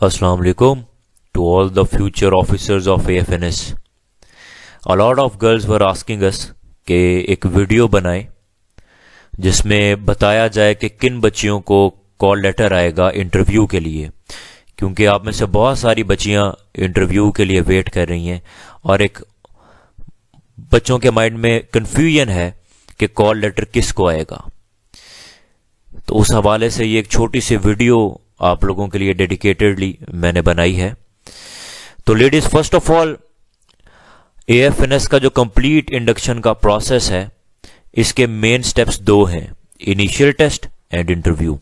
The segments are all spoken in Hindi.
Assalamu alaikum to all the future officers of AFNS. A lot of girls were asking us कि एक वीडियो बनाएं जिसमें बताया जाए कि किन बच्चियों को कॉल लेटर आएगा इंटरव्यू के लिए, क्योंकि आप में से बहुत सारी बच्चियां इंटरव्यू के लिए वेट कर रही हैं और एक बच्चों के माइंड में कंफ्यूजन है कि कॉल लेटर किसको आएगा। तो उस हवाले से ये एक छोटी सी वीडियो आप लोगों के लिए डेडिकेटेडली मैंने बनाई है। तो ladies, first of all AFNS का जो कंप्लीट इंडक्शन का प्रोसेस है, इसके मेन स्टेप्स दो हैं, इनिशियल टेस्ट एंड इंटरव्यू।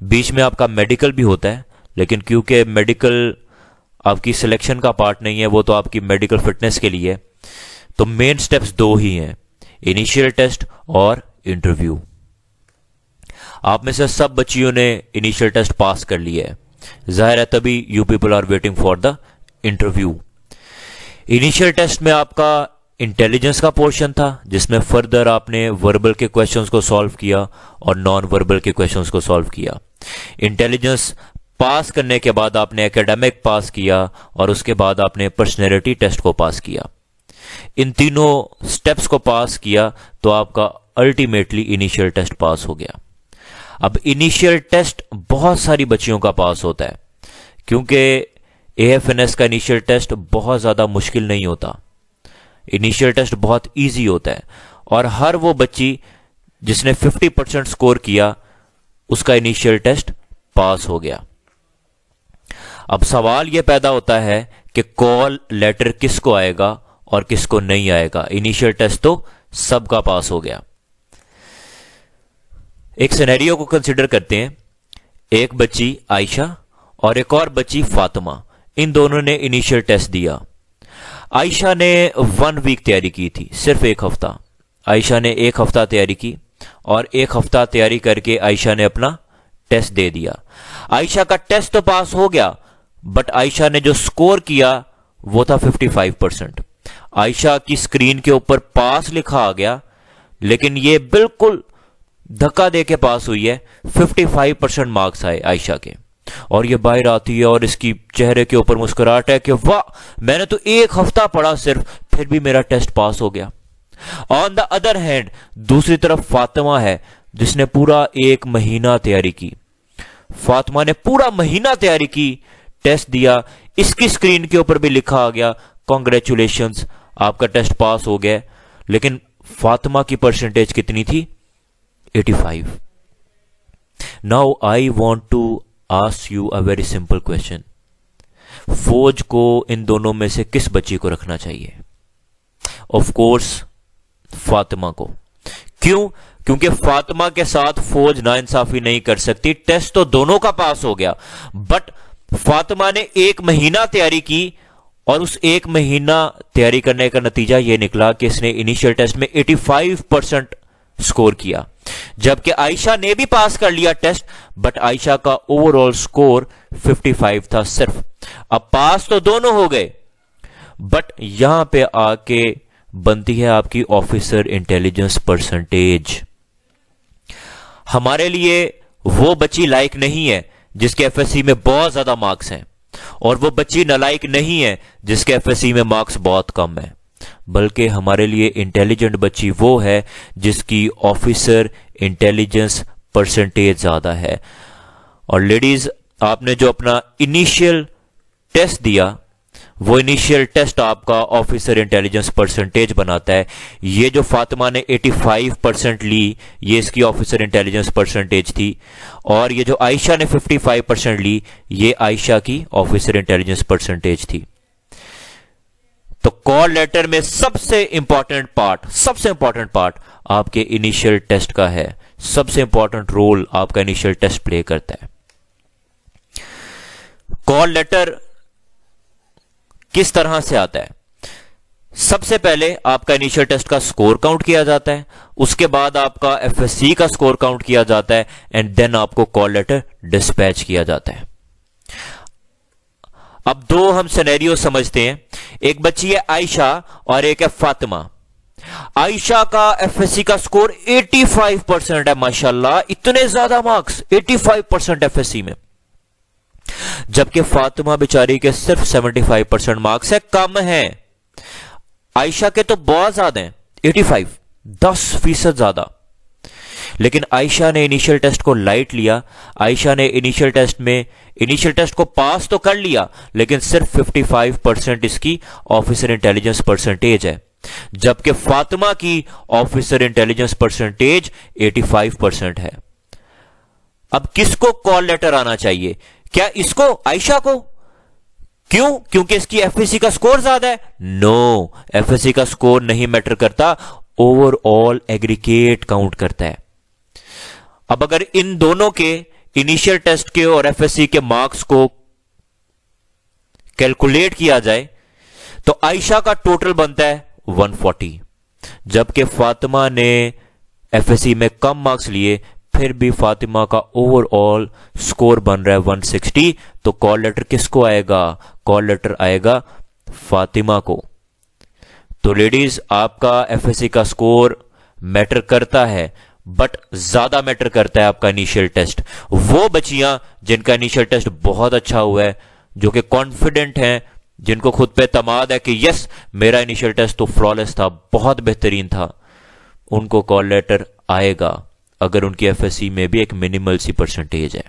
बीच में आपका मेडिकल भी होता है, लेकिन क्योंकि मेडिकल आपकी सिलेक्शन का पार्ट नहीं है, वो तो आपकी मेडिकल फिटनेस के लिए है। तो मेन स्टेप्स दो ही हैं, इनिशियल टेस्ट और इंटरव्यू। आप में से सब बच्चियों ने इनिशियल टेस्ट पास कर लिया है, जाहिर है तभी you people are waiting for the interview. Initial test में आपका इंटेलिजेंस का पोर्शन था, जिसमें फर्दर आपने वर्बल के क्वेश्चंस को सॉल्व किया और नॉन वर्बल के क्वेश्चंस को सॉल्व किया। इंटेलिजेंस पास करने के बाद आपने एकेडमिक पास किया और उसके बाद आपने पर्सनैलिटी टेस्ट को पास किया। इन तीनों स्टेप्स को पास किया तो आपका अल्टीमेटली इनिशियल टेस्ट पास हो गया। अब इनिशियल टेस्ट बहुत सारी बच्चियों का पास होता है, क्योंकि AFNS का इनिशियल टेस्ट बहुत ज्यादा मुश्किल नहीं होता। इनिशियल टेस्ट बहुत इजी होता है और हर वो बच्ची जिसने 50% स्कोर किया उसका इनिशियल टेस्ट पास हो गया। अब सवाल यह पैदा होता है कि कॉल लेटर किसको आएगा और किसको नहीं आएगा। इनिशियल टेस्ट तो सबका पास हो गया। एक सिनेरियो को कंसिडर करते हैं। एक बच्ची आयशा और एक और बच्ची फातिमा, इन दोनों ने इनिशियल टेस्ट दिया। आयशा ने 1 वीक तैयारी की थी, सिर्फ एक हफ्ता। आयशा ने 1 हफ्ता तैयारी की और 1 हफ्ता तैयारी करके आयशा ने अपना टेस्ट दे दिया। आयशा का टेस्ट तो पास हो गया, बट आयशा ने जो स्कोर किया वो था 55%। आयशा की स्क्रीन के ऊपर पास लिखा आ गया, लेकिन ये बिल्कुल धक्का दे के पास हुई है। 55% मार्क्स आए आयशा के, और ये बाहर आती है और इसकी चेहरे के ऊपर मुस्कुराहट है कि वाह, मैंने तो 1 हफ्ता पढ़ा सिर्फ, फिर भी मेरा टेस्ट पास हो गया। ऑन द अदर हैंड दूसरी तरफ फातिमा है, जिसने पूरा 1 महीना तैयारी की। फातिमा ने पूरा महीना तैयारी की, टेस्ट दिया, इसकी स्क्रीन के ऊपर भी लिखा आ गया कॉन्ग्रेचुलेशंस, आपका टेस्ट पास हो गया। लेकिन फातिमा की परसेंटेज कितनी थी? 85। Now I want to ask you a very simple question. फौज को इन दोनों में से किस बच्ची को रखना चाहिए? ऑफ कोर्स फातिमा को। क्यों? क्योंकि फातिमा के साथ फौज नाइंसाफी नहीं कर सकती। टेस्ट तो दोनों का पास हो गया, बट फातिमा ने 1 महीना तैयारी की और उस 1 महीना तैयारी करने का नतीजा यह निकला कि इसने इनिशियल टेस्ट में 85% स्कोर किया, जबकि आयशा ने भी पास कर लिया टेस्ट, बट आयशा का ओवरऑल स्कोर 55 था सिर्फ। अब पास तो दोनों हो गए, बट यहां पे आके बनती है आपकी ऑफिसर इंटेलिजेंस परसेंटेज। हमारे लिए वो बच्ची लायक नहीं है जिसके FSC में बहुत ज्यादा मार्क्स हैं, और वो बच्ची नालायक नहीं है जिसके FSC में मार्क्स बहुत कम है, बल्कि हमारे लिए इंटेलिजेंट बच्ची वो है जिसकी ऑफिसर इंटेलिजेंस परसेंटेज ज्यादा है। और लेडीज, आपने जो अपना इनिशियल टेस्ट दिया, वो इनिशियल टेस्ट आपका ऑफिसर इंटेलिजेंस परसेंटेज बनाता है। ये जो फातिमा ने 85% ली, ये इसकी ऑफिसर इंटेलिजेंस परसेंटेज थी, और ये जो आयशा ने 55% ली, ये आयशा की ऑफिसर इंटेलिजेंस परसेंटेज थी। तो कॉल लेटर में सबसे इंपॉर्टेंट पार्ट आपके इनिशियल टेस्ट का है। सबसे इंपॉर्टेंट रोल आपका इनिशियल टेस्ट प्ले करता है। कॉल लेटर किस तरह से आता है? सबसे पहले आपका इनिशियल टेस्ट का स्कोर काउंट किया जाता है, उसके बाद आपका FSC का स्कोर काउंट किया जाता है, एंड देन आपको कॉल लेटर डिस्पैच किया जाता है। अब दो हम सिनेरियो समझते हैं। एक बच्ची है आयशा और एक है फातिमा। आयशा का FSC का स्कोर 85% है, माशाल्लाह, इतने ज्यादा मार्क्स 85% FSC में। जबकि फातिमा बेचारी के सिर्फ 75% मार्क्स है, कम है। आयशा के तो बहुत ज्यादा हैं, 85, 10% ज्यादा। लेकिन आयशा ने इनिशियल टेस्ट को लाइट लिया। आयशा ने इनिशियल टेस्ट को पास तो कर लिया, लेकिन सिर्फ 55% इसकी ऑफिसर इंटेलिजेंस परसेंटेज है, जबकि फातिमा की ऑफिसर इंटेलिजेंस परसेंटेज 85% है। अब किसको कॉल लेटर आना चाहिए? क्या इसको, आयशा को? क्यों? क्योंकि इसकी एफएससी का स्कोर ज्यादा है? नो, एफएससी का स्कोर नहीं मैटर करता, ओवरऑल एग्रीगेट काउंट करता है। अब अगर इन दोनों के इनिशियल टेस्ट के और एफएससी के मार्क्स को कैलकुलेट किया जाए तो आयशा का टोटल बनता है 140, जबकि फातिमा ने एफएससी में कम मार्क्स लिए, फिर भी फातिमा का ओवरऑल स्कोर बन रहा है 160। तो कॉल लेटर किसको आएगा? कॉल लेटर आएगा फातिमा को। तो लेडीज, आपका एफएससी का स्कोर मैटर करता है, बट ज्यादा मैटर करता है आपका इनिशियल टेस्ट। वो बच्चियां जिनका इनिशियल टेस्ट बहुत अच्छा हुआ है, जो कि कॉन्फिडेंट हैं, जिनको खुद पे तमाद है कि यस मेरा इनिशियल टेस्ट तो फ्लॉलेस था, बहुत बेहतरीन था, उनको कॉल लेटर आएगा अगर उनकी एफएससी में भी एक मिनिमल सी परसेंटेज है।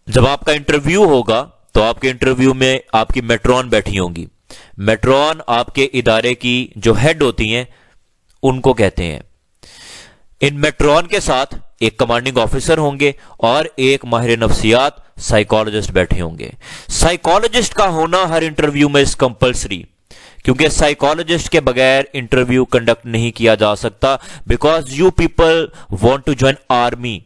जब आपका इंटरव्यू होगा तो आपके इंटरव्यू में आपकी मेट्रॉन बैठी होंगी। मेट्रॉन आपके इदारे की जो हेड होती हैं उनको कहते हैं। इन मेट्रॉन के साथ एक कमांडिंग ऑफिसर होंगे और एक माहिर नफ्सियात साइकोलॉजिस्ट बैठे होंगे। साइकोलॉजिस्ट का होना हर इंटरव्यू में इज कंपल्सरी, क्योंकि साइकोलॉजिस्ट के बगैर इंटरव्यू कंडक्ट नहीं किया जा सकता, because you people want to join army,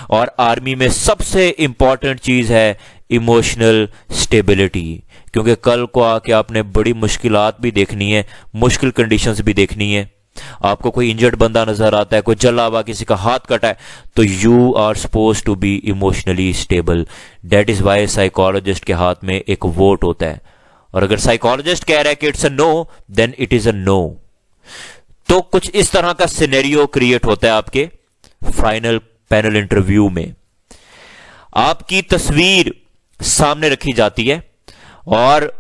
और आर्मी में सबसे इंपॉर्टेंट चीज है इमोशनल स्टेबिलिटी, क्योंकि कल को आके आपने बड़ी मुश्किलात भी देखनी है, मुश्किल कंडीशंस भी देखनी है। आपको कोई इंजर्ड बंदा नजर आता है, कोई जला हुआ, किसी का हाथ कटा है, तो you are suppose to be emotionally stable. That is why psychologist के हाथ में एक वोट होता है, और अगर साइकोलॉजिस्ट कह रहा है कि it's a no, then it is a no. तो कुछ इस तरह का सिनेरियो क्रिएट होता है आपके फाइनल पैनल इंटरव्यू में। आपकी तस्वीर सामने रखी जाती है और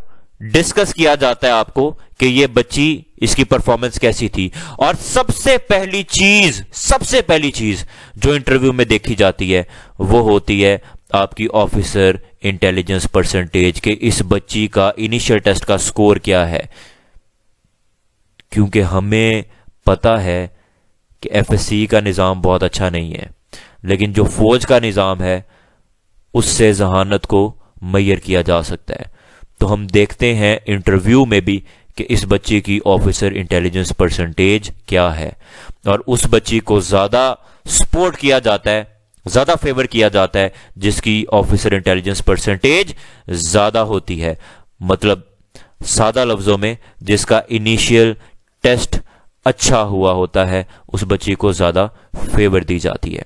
डिस्कस किया जाता है आपको कि ये बच्ची, इसकी परफॉर्मेंस कैसी थी। और सबसे पहली चीज जो इंटरव्यू में देखी जाती है वो होती है आपकी ऑफिसर इंटेलिजेंस परसेंटेज, के इस बच्ची का इनिशियल टेस्ट का स्कोर क्या है। क्योंकि हमें पता है कि एफएससी का निज़ाम बहुत अच्छा नहीं है, लेकिन जो फौज का निज़ाम है उससे जहानत को मैयर किया जा सकता है। तो हम देखते हैं इंटरव्यू में भी कि इस बच्चे की ऑफिसर इंटेलिजेंस परसेंटेज क्या है, और उस बच्ची को ज्यादा सपोर्ट किया जाता है, ज्यादा फेवर किया जाता है जिसकी ऑफिसर इंटेलिजेंस परसेंटेज ज्यादा होती है। मतलब सादा लफ्जों में, जिसका इनिशियल टेस्ट अच्छा हुआ होता है उस बच्ची को ज्यादा फेवर दी जाती है।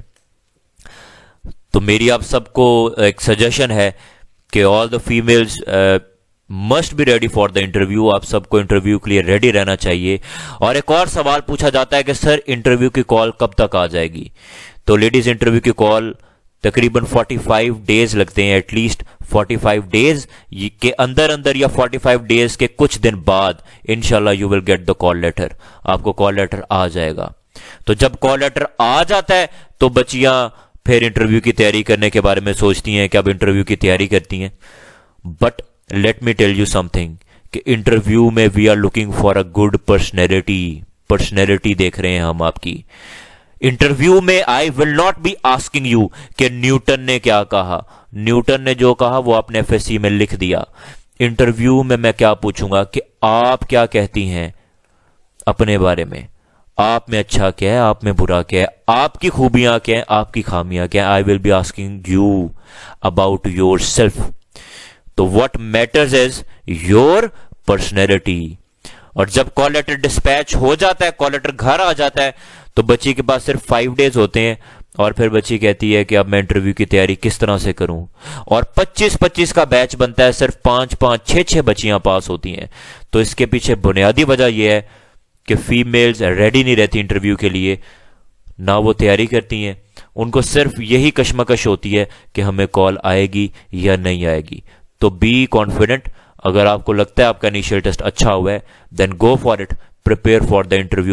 तो मेरी आप सबको एक सजेशन है कि all the females must be ready for the interview. आप सबको इंटरव्यू के लिए रेडी रहना चाहिए। और एक और सवाल पूछा जाता है कि सर इंटरव्यू की कॉल कब तक आ जाएगी? तो लेडीज, इंटरव्यू की कॉल तकरीबन 45 डेज लगते हैं, एटलीस्ट 45 डेज के अंदर अंदर या 45 डेज के कुछ दिन बाद इंशाल्लाह you will get the call letter. आपको कॉल लेटर आ जाएगा। तो जब कॉल लेटर आ जाता है तो बच्चियां फिर इंटरव्यू की तैयारी करने के बारे में सोचती हैं कि अब इंटरव्यू की तैयारी करती हैं। But let me tell you something कि इंटरव्यू में we are looking for a good personality देख रहे हैं हम आपकी। इंटरव्यू में I will not be asking you कि न्यूटन ने क्या कहा। न्यूटन ने जो कहा वो आपने एफएससी में लिख दिया। इंटरव्यू में मैं क्या पूछूंगा कि आप क्या कहती हैं अपने बारे में, आप में अच्छा क्या है, आप में बुरा क्या है, आपकी खूबियां क्या है, आपकी खामियां क्या है। I will be asking you about yourself. तो what matters is your personality. और जब कॉल लेटर डिस्पैच हो जाता है, कॉल लेटर घर आ जाता है, तो बच्ची के पास सिर्फ 5 डेज होते हैं और फिर बच्ची कहती है कि अब मैं इंटरव्यू की तैयारी किस तरह से करूं। और 25-25 का बैच बनता है, सिर्फ 5-5, 6-6 बच्चियां पास होती हैं। तो इसके पीछे बुनियादी वजह यह है कि फीमेल्स रेडी नहीं रहती इंटरव्यू के लिए, ना वो तैयारी करती हैं, उनको सिर्फ यही कश्मकश होती है कि हमें कॉल आएगी या नहीं आएगी। तो बी कॉन्फिडेंट। अगर आपको लगता है आपका इनिशियल टेस्ट अच्छा हुआ है, then go for it, prepare for the interview.